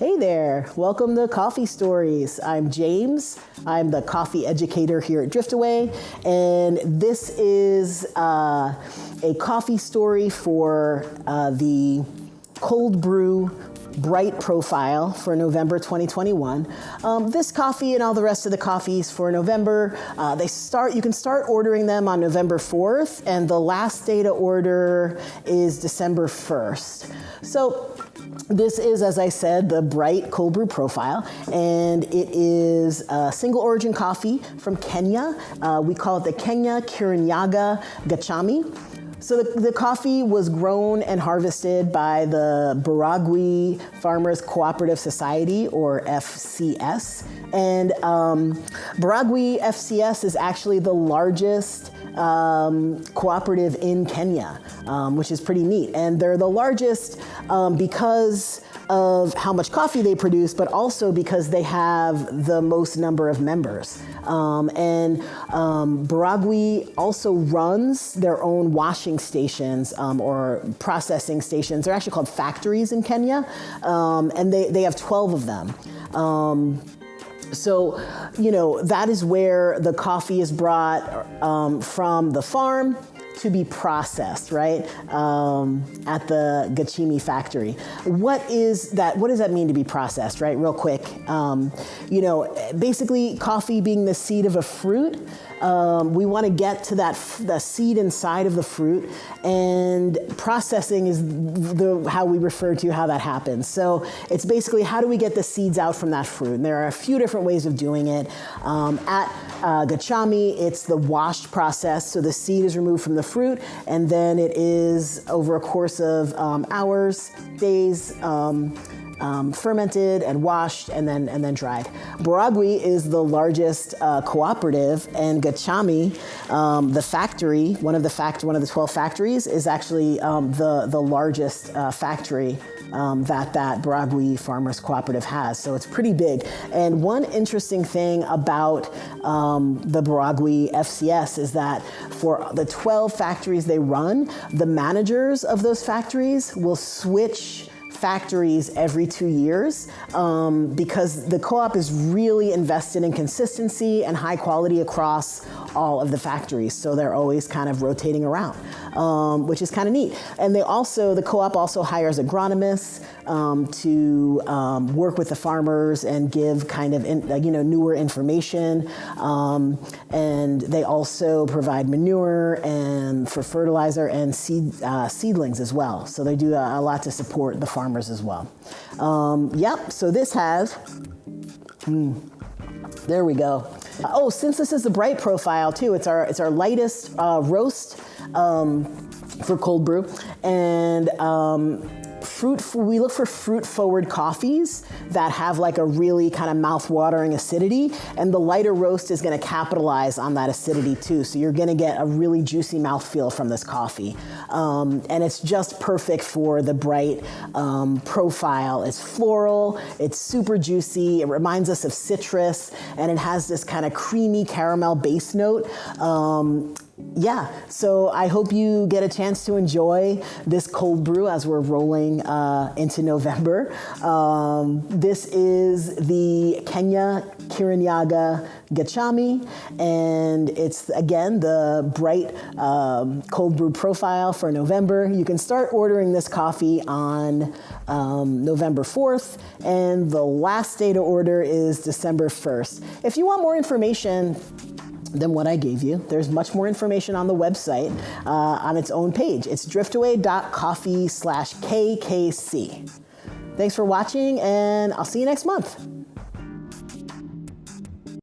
Hey there, welcome to Coffee Stories. I'm James. I'm the coffee educator here at Driftaway, and this is a coffee story for the cold brew Bright Profile for November 2021. This coffee and all the rest of the coffees for November, you can start ordering them on November 4th, and the last day to order is December 1st. So this is, as I said, the Bright Cold Brew Profile, and it is a single origin coffee from Kenya. We call it the Kenya Kirinyaga Gachimi. So the coffee was grown and harvested by the Baragwi Farmers Cooperative Society, or FCS. And Baragwi FCS is actually the largest cooperative in Kenya, which is pretty neat. And they're the largest because of how much coffee they produce, but also because they have the most number of members. Baragwi also runs their own washing stations or processing stations. They're actually called factories in Kenya, and they have 12 of them. So, that is where the coffee is brought from the farm to be processed, right? At the Gachimi factory. What does that mean to be processed, right? Real quick. Basically coffee being the seed of a fruit, we want to get to the seed inside of the fruit, and processing is how we refer to how that happens. So it's basically, how do we get the seeds out from that fruit? And there are a few different ways of doing it. At Gachimi, it's the washed process. So the seed is removed from the fruit, and then it is, over a course of hours, days, fermented and washed and then dried. Baragwi is the largest cooperative, and Gachimi, the factory, one of the 12 factories, is actually the largest factory that Baragwi Farmers Cooperative has. So it's pretty big. And one interesting thing about the Baragwi FCS is that for the 12 factories they run, the managers of those factories will switch factories every 2 years because the co-op is really invested in consistency and high quality across all of the factories. So they're always kind of rotating around, which is kind of neat. And the co-op also hires agronomists to work with the farmers and give kind of newer information. And they also provide manure and for fertilizer and seedlings as well. So they do a lot to support the farmers as well. So this has, there we go. Since this is the Bright Profile too, it's our lightest roast for cold brew, and we look for fruit-forward coffees that have like a really kind of mouth-watering acidity, and the lighter roast is going to capitalize on that acidity too. So you're going to get a really juicy mouthfeel from this coffee, and it's just perfect for the Bright Profile. It's floral, it's super juicy, it reminds us of citrus, and it has this kind of creamy caramel base note. So I hope you get a chance to enjoy this cold brew as we're rolling into November. This is the Kenya Kirinyaga Gachimi, and it's, again, the Bright Cold Brew Profile for November. You can start ordering this coffee on November 4th, and the last day to order is December 1st. If you want more information than what I gave you, there's much more information on the website on its own page. It's driftaway.coffee/KKC. Thanks for watching, and I'll see you next month.